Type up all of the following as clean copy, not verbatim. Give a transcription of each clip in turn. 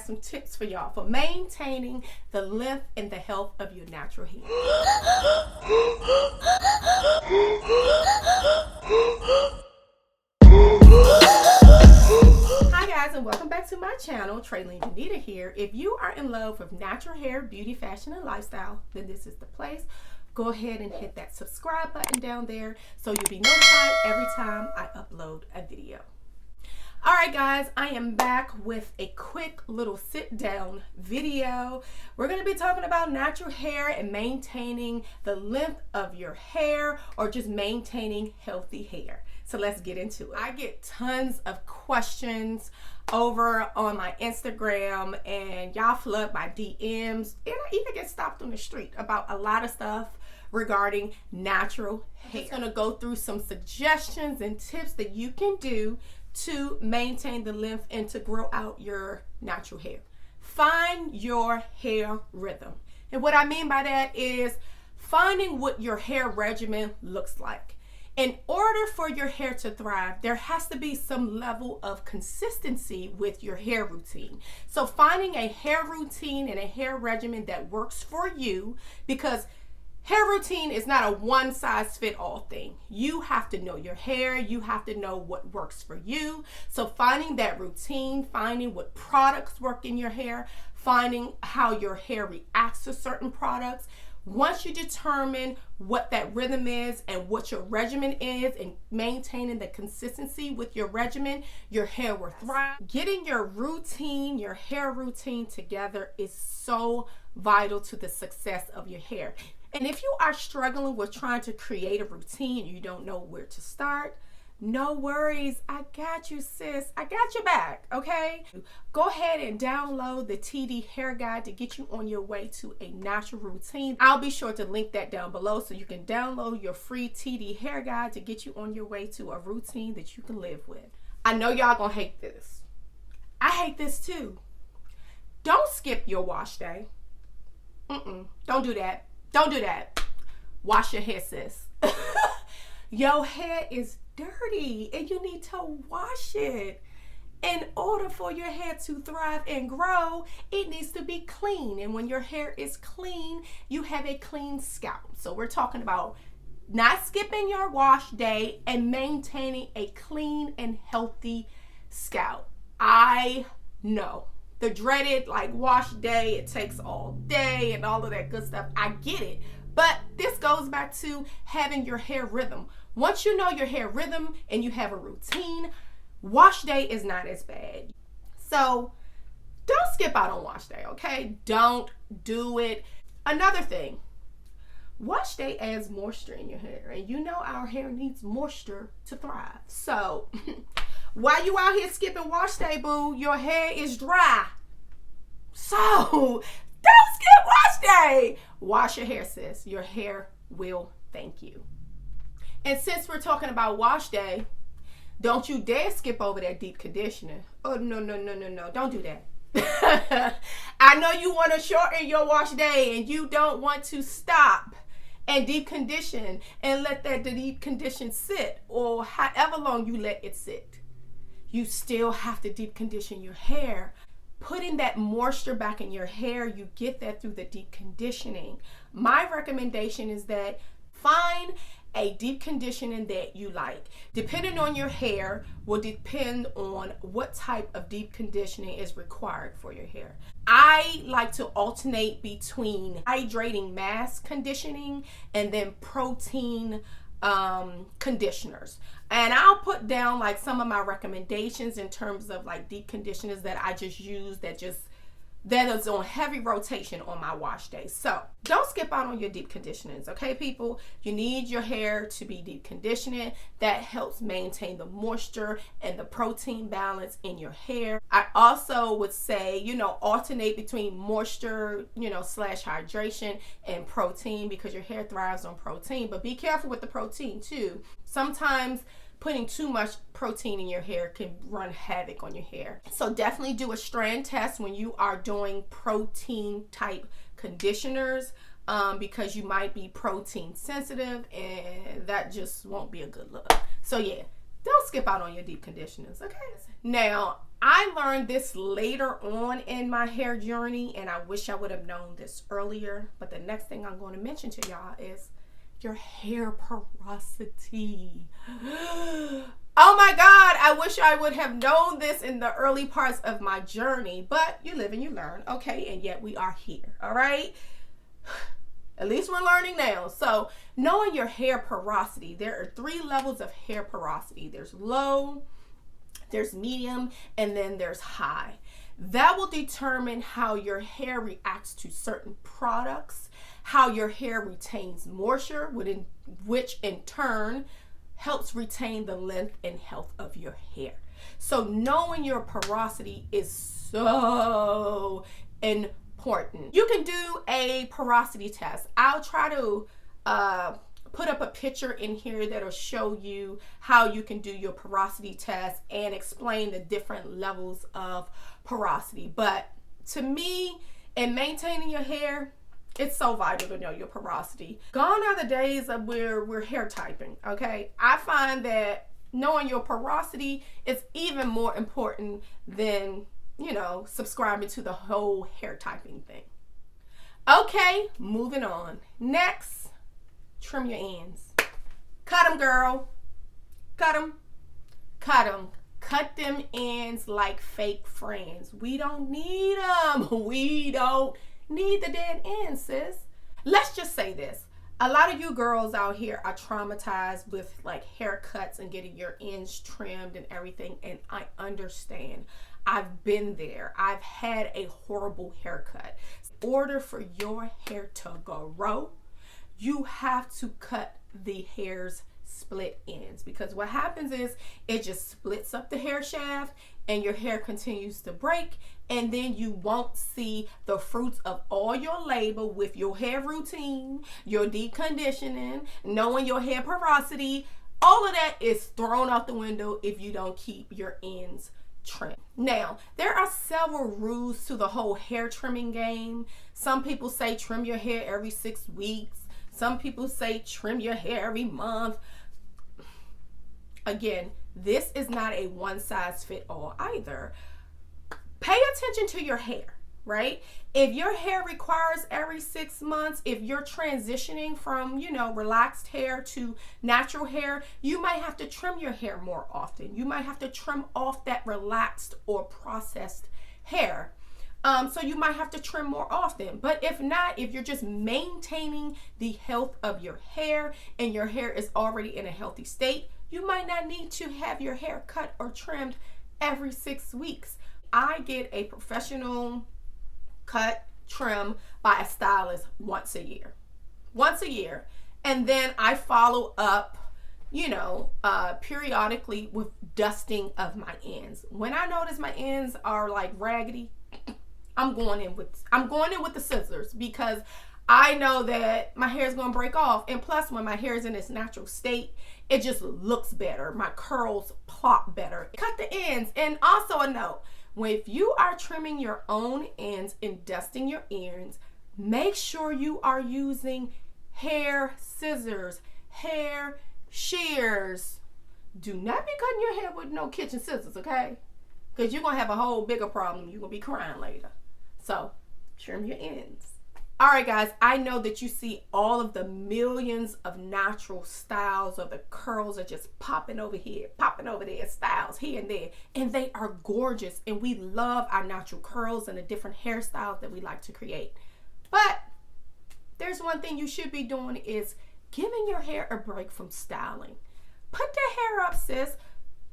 some tips for y'all for maintaining the length and the health of your natural hair. Hi guys, and welcome back to my channel. Traylene Janita here. If you are in love with natural hair, beauty, fashion, and lifestyle, then this is the place. Go ahead and hit that subscribe button down there so you'll be notified every time I upload a video. All right guys, I am back with a quick little sit down video. We're going to be talking about natural hair and maintaining the length of your hair, or just maintaining healthy hair. So let's get into it. I get tons of questions over on my Instagram, and y'all flood my DMs, and I even get stopped on the street about a lot of stuff regarding natural hair. I'm just gonna go through some suggestions and tips that you can do to maintain the length and to grow out your natural hair. Find your hair rhythm. And what I mean by that is finding what your hair regimen looks like. In order for your hair to thrive, there has to be some level of consistency with your hair routine. So finding a hair routine and a hair regimen that works for you, because hair routine is not a one size fit all thing. You have to know your hair. You have to know what works for you. So finding that routine, finding what products work in your hair, finding how your hair reacts to certain products. Once you determine what that rhythm is and what your regimen is, and maintaining the consistency with your regimen, your hair will thrive. Getting your routine, your hair routine together is so vital to the success of your hair. And if you are struggling with trying to create a routine and you don't know where to start, no worries. I got you, sis. I got your back, okay? Go ahead and download the TD Hair Guide to get you on your way to a natural routine. I'll be sure to link that down below so you can download your free TD Hair Guide to get you on your way to a routine that you can live with. I know y'all gonna hate this. I hate this too. Don't skip your wash day. Don't do that. Don't do that. Wash your hair, sis. Your hair is dirty and you need to wash it. In order for your hair to thrive and grow, it needs to be clean. And when your hair is clean, you have a clean scalp. So we're talking about not skipping your wash day and maintaining a clean and healthy scalp. I know the dreaded wash day, it takes all day and all of that good stuff. I get it. But this goes back to having your hair rhythm. Once you know your hair rhythm and you have a routine, wash day is not as bad. So don't skip out on wash day, okay? Don't do it. Another thing, wash day adds moisture in your hair. And you know our hair needs moisture to thrive. So while you out here skipping wash day, boo, your hair is dry. So don't skip wash day. Wash your hair, sis. Your hair will thank you. And since we're talking about wash day, don't you dare skip over that deep conditioner. Oh, no. Don't do that. I know you want to shorten your wash day and you don't want to stop and deep condition and let that deep condition sit, or however long you let it sit. You still have to deep condition your hair. Putting that moisture back in your hair, you get that through the deep conditioning. My recommendation is that find a deep conditioning that you like. Depending on your hair will depend on what type of deep conditioning is required for your hair. I like to alternate between hydrating mask conditioning and then protein conditioners. And I'll put down some of my recommendations in terms of deep conditioners that I just use that is on heavy rotation on my wash day. So don't skip out on your deep conditioners, okay, people? You need your hair to be deep conditioning. That helps maintain the moisture and the protein balance in your hair. I also would say, alternate between moisture, / hydration and protein, because your hair thrives on protein. But be careful with the protein too. Sometimes putting too much protein in your hair can run havoc on your hair. So definitely do a strand test when you are doing protein type conditioners, because you might be protein sensitive and that just won't be a good look. So yeah, don't skip out on your deep conditioners, okay? Now, I learned this later on in my hair journey, and I wish I would have known this earlier. But the next thing I'm going to mention to y'all is your hair porosity. Oh my God, I wish I would have known this in the early parts of my journey, but you live and you learn, okay? And yet we are here, all right? At least we're learning now. So knowing your hair porosity, there are 3 levels of hair porosity. There's low, there's medium, and then there's high. That will determine how your hair reacts to certain products, how your hair retains moisture, which in turn helps retain the length and health of your hair. So knowing your porosity is so important. You can do a porosity test. I'll try to put up a picture in here that'll show you how you can do your porosity test and explain the different levels of porosity. But to me, in maintaining your hair, it's so vital to know your porosity. Gone are the days of where we're hair typing, okay? I find that knowing your porosity is even more important than, you know, subscribing to the whole hair typing thing. Okay, moving on. Next, trim your ends. Cut them, girl. Cut them. Cut them. Cut them ends like fake friends. We don't need them. We don't need the dead ends, sis. Let's just say this. A lot of you girls out here are traumatized with like haircuts and getting your ends trimmed and everything, and I understand. I've been there. I've had a horrible haircut. In order for your hair to grow, you have to cut the hair's split ends, because what happens is it just splits up the hair shaft and your hair continues to break, and then you won't see the fruits of all your labor with your hair routine, your deep conditioning, knowing your hair porosity. All of that is thrown out the window if you don't keep your ends trimmed. Now, there are several rules to the whole hair trimming game. Some people say trim your hair every 6 weeks. Some people say trim your hair every month. Again, this is not a one size fit all either. Pay attention to your hair, right? If your hair requires every 6 months, if you're transitioning from, you know, relaxed hair to natural hair, you might have to trim your hair more often. You might have to trim off that relaxed or processed hair. So you might have to trim more often. But if not, if you're just maintaining the health of your hair and your hair is already in a healthy state, you might not need to have your hair cut or trimmed every 6 weeks. I get a professional cut, trim by a stylist once a year. Once a year. And then I follow up, you know, periodically with dusting of my ends. When I notice my ends are like raggedy, I'm going in with the scissors, because I know that my hair is going to break off. And plus, when my hair is in its natural state, it just looks better. My curls plop better. Cut the ends. And also a note, if you are trimming your own ends and dusting your ends, make sure you are using hair scissors, hair shears. Do not be cutting your hair with no kitchen scissors, okay? Because you're going to have a whole bigger problem. You're going to be crying later. So, trim your ends. All right, guys, I know that you see all of the millions of natural styles, of the curls are just popping over here, popping over there, styles here and there, and they are gorgeous, and we love our natural curls and the different hairstyles that we like to create. But there's one thing you should be doing, is giving your hair a break from styling. Put the hair up, sis.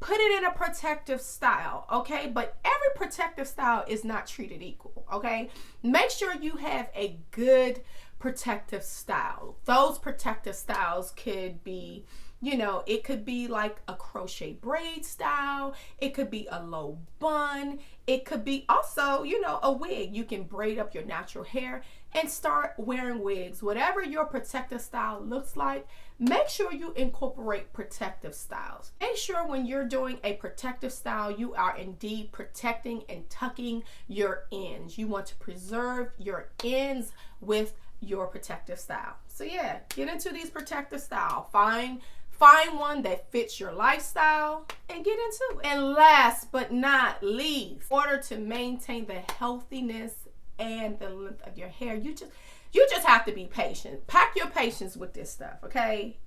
Put it in a protective style, okay? But every protective style is not treated equal, okay? Make sure you have a good protective style. Those protective styles could be, you know, it could be like a crochet braid style. It could be a low bun. It could be also, you know, a wig. You can braid up your natural hair and start wearing wigs. Whatever your protective style looks like, make sure you incorporate protective styles. Make sure when you're doing a protective style, you are indeed protecting and tucking your ends. You want to preserve your ends with your protective style. So yeah, get into these protective style. Find Find one that fits your lifestyle and get into it. And last but not least, in order to maintain the healthiness and the length of your hair, you just have to be patient. Pack your patience with this stuff, okay?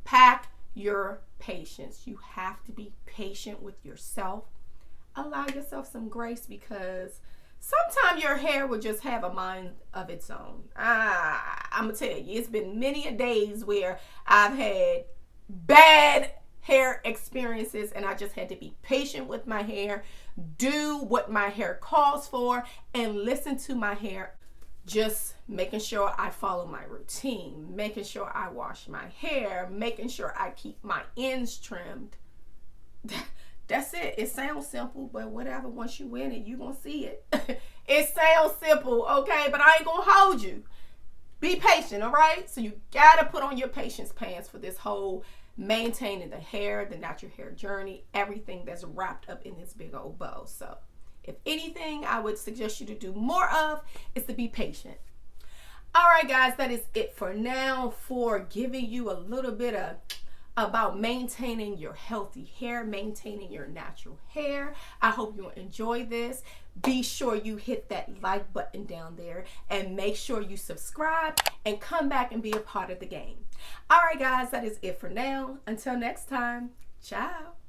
Pack your patience. You have to be patient with yourself. Allow yourself some grace, because sometimes your hair will just have a mind of its own. I'm going to tell you, it's been many a days where I've had bad hair experiences, and I just had to be patient with my hair, do what my hair calls for, and listen to my hair. Just making sure I follow my routine, making sure I wash my hair, making sure I keep my ends trimmed. That's it. It sounds simple, but whatever. Once you in it, you're going to see it. It sounds simple, okay? But I ain't going to hold you. Be patient, all right? So you got to put on your patience pants for this whole maintaining the hair, the natural hair journey, everything that's wrapped up in this big old bow. So if anything, I would suggest you to do more of is to be patient. All right, guys, that is it for now, for giving you a little bit of about maintaining your healthy hair, maintaining your natural hair. I hope you enjoy this. Be sure you hit that like button down there and make sure you subscribe and come back and be a part of the game. All right, guys, that is it for now. Until next time, ciao.